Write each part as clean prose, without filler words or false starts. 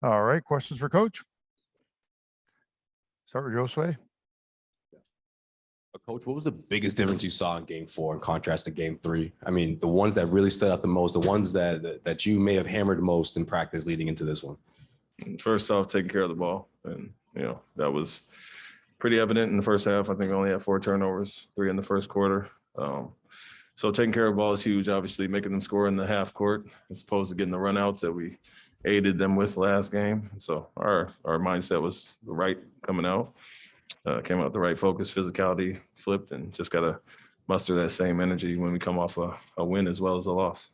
All right, questions for Coach? Start with Josue. Coach, what was the biggest difference you saw in game 4 in contrast to game 3? I mean, the ones that really stood out the most, the ones that you may have hammered most in practice leading into this one. First off, taking care of the ball. And, that was pretty evident in the first half. I think we only had 4 turnovers, 3 in the first quarter. So taking care of the ball is huge, obviously, making them score in the half court as opposed to getting the runouts that we aided them with last game. So our mindset was right coming out. Came out with the right focus, physicality, flipped, and just got to muster that same energy when we come off a win as well as a loss.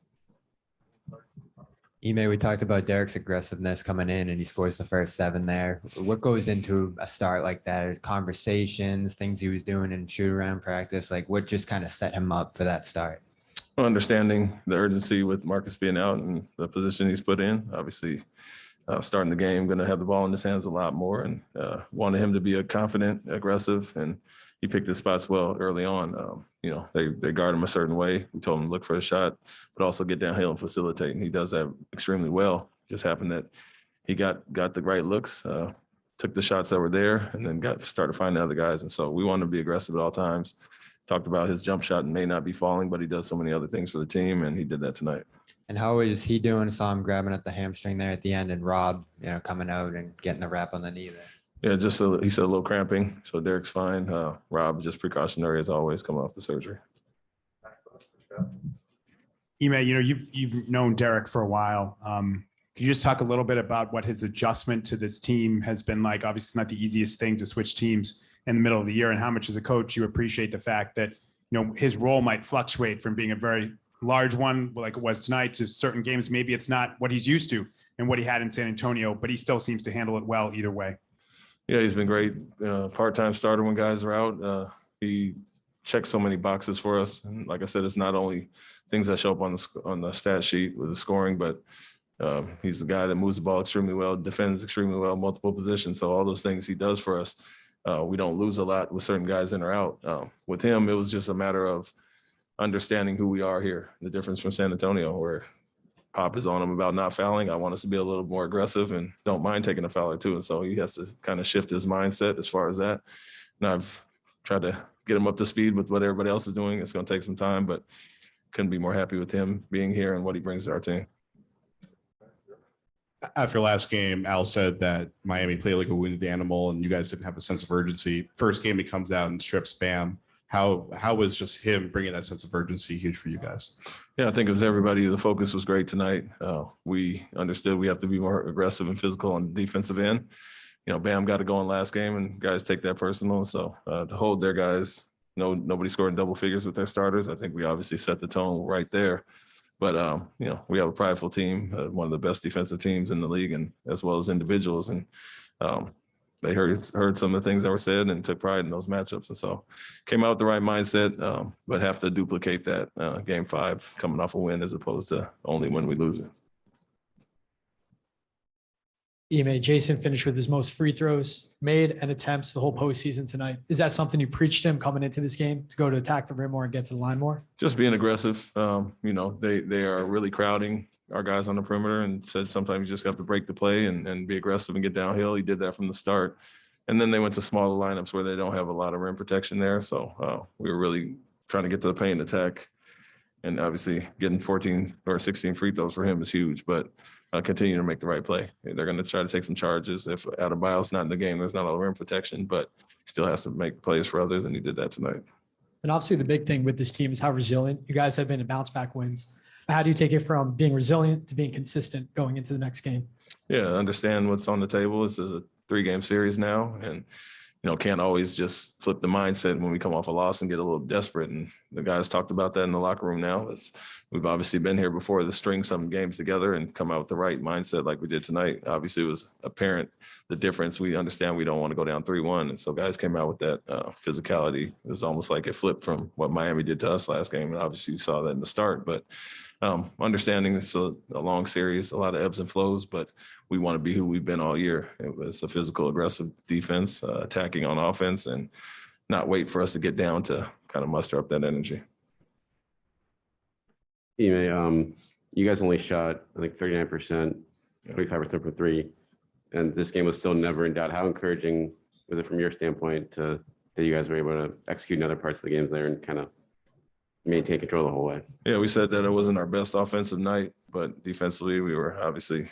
Ime, we talked about Derek's aggressiveness coming in and he scores the first 7 there. What goes into a start like that? Conversations, things he was doing in shoot around practice, like what just kind of set him up for that start? Understanding the urgency with Marcus being out and the position he's put in, obviously starting the game, going to have the ball in his hands a lot more, and wanted him to be a confident, aggressive, and he picked his spots well early on. They guard him a certain way. We told him to look for a shot, but also get downhill and facilitate, and he does that extremely well. Just happened that he got the right looks, took the shots that were there, and then started finding other guys. And so we want to be aggressive at all times. Talked about his jump shot may not be falling, but he does so many other things for the team, and he did that tonight. And how is he doing? Saw him grabbing at the hamstring there at the end, and Rob, coming out and getting the wrap on the knee there. Yeah, he said a little cramping, so Derek's fine. Rob, just precautionary as always, coming off the surgery. Ime, you've known Derek for a while. Could you just talk a little bit about what his adjustment to this team has been like? Obviously, it's not the easiest thing to switch teams in the middle of the year, and how much as a coach you appreciate the fact that his role might fluctuate from being a very large one like it was tonight to certain games. Maybe it's not what he's used to and what he had in San Antonio, but he still seems to handle it well either way. Yeah, he's been great. Part-time starter when guys are out. He checks so many boxes for us. And like I said, it's not only things that show up on the stat sheet with the scoring, but he's the guy that moves the ball extremely well, defends extremely well, multiple positions. So all those things he does for us, we don't lose a lot with certain guys in or out. With him, it was just a matter of understanding who we are here, the difference from San Antonio, where Pop is on him about not fouling. I want us to be a little more aggressive and don't mind taking a foul or two. And so he has to kind of shift his mindset as far as that. And I've tried to get him up to speed with what everybody else is doing. It's going to take some time, but couldn't be more happy with him being here and what he brings to our team. After last game, Al said that Miami played like a wounded animal and you guys didn't have a sense of urgency. First game, he comes out and strips Bam. How was just him bringing that sense of urgency huge for you guys? Yeah, I think it was everybody. The focus was great tonight. We understood we have to be more aggressive and physical on the defensive end. Bam got to go in last game, and guys take that personal. So to hold their guys, nobody scored in double figures with their starters. I think we obviously set the tone right there. But we have a prideful team, one of the best defensive teams in the league, and as well as individuals. And they heard some of the things that were said and took pride in those matchups. And so came out with the right mindset, but have to duplicate that game 5 coming off a win as opposed to only when we lose it. Ime, Jason finished with his most free throws made and attempts the whole postseason tonight. Is that something you preached him coming into this game to go to attack the rim more and get to the line more? Just being aggressive. They are really crowding our guys on the perimeter, and said sometimes you just have to break the play and be aggressive and get downhill. He did that from the start. And then they went to smaller lineups where they don't have a lot of rim protection there. So we were really trying to get to the paint attack. And obviously getting 14 or 16 free throws for him is huge, but continue to make the right play. They're going to try to take some charges. If Adebayo's not in the game, there's not a lot of rim protection, but he still has to make plays for others, and he did that tonight. And obviously the big thing with this team is how resilient you guys have been in bounce back wins. How do you take it from being resilient to being consistent going into the next game? Yeah, understand what's on the table. This is a 3-game series now, and can't always just flip the mindset when we come off a loss and get a little desperate. And the guys talked about that in the locker room now. We've obviously been here before to string some games together and come out with the right mindset like we did tonight. Obviously, it was apparent the difference. We understand we don't want to go down 3-1. And so guys came out with that physicality. It was almost like it flipped from what Miami did to us last game. And obviously you saw that in the start. But understanding it's a long series, a lot of ebbs and flows, but we want to be who we've been all year. It was a physical, aggressive defense, attacking on offense, and not wait for us to get down to kind of muster up that energy. You guys only shot, I think, 39%, 25% from 3. and this game was still never in doubt. How encouraging was it from your standpoint that you guys were able to execute in other parts of the games there and kind of maintain control the whole way? Yeah, we said that it wasn't our best offensive night, but defensively we were obviously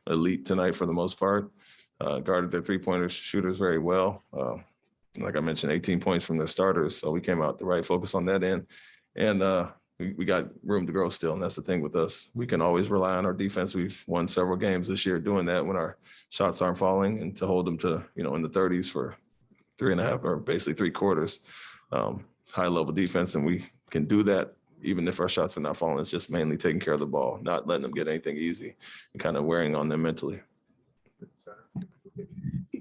elite tonight for the most part. Guarded their three-pointer shooters very well. Like I mentioned, 18 points from their starters. So we came out the right focus on that end. And we got room to grow still. And that's the thing with us. We can always rely on our defense. We've won several games this year doing that when our shots aren't falling, and to hold them to, in the 30s for 3.5 or basically 3 quarters. High level defense. And we can do that even if our shots are not falling. It's just mainly taking care of the ball, not letting them get anything easy and kind of wearing on them mentally.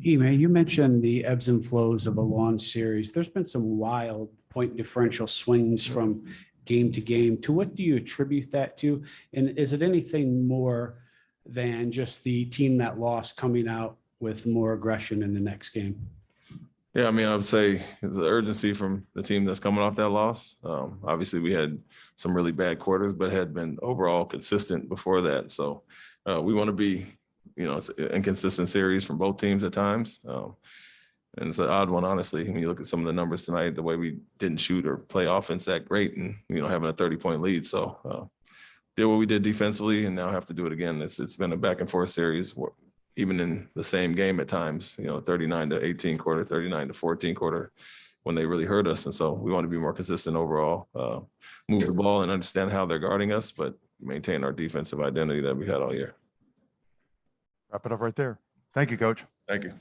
Ime, you mentioned the ebbs and flows of a long series. There's been some wild point differential swings from game to game. To what do you attribute that to? And is it anything more than just the team that lost coming out with more aggression in the next game? Yeah, I mean, I would say the urgency from the team that's coming off that loss. Obviously, we had some really bad quarters, but had been overall consistent before that. So we want to be, it's an inconsistent series from both teams at times. And it's an odd one, honestly, when you look at some of the numbers tonight, the way we didn't shoot or play offense that great and, having a 30-point lead. So did what we did defensively and now have to do it again. It's been a back and forth series, even in the same game at times, 39-18 quarter, 39-14 quarter, when they really hurt us. And so we want to be more consistent overall, move the ball and understand how they're guarding us, but maintain our defensive identity that we had all year. Wrap it up right there. Thank you, Coach. Thank you.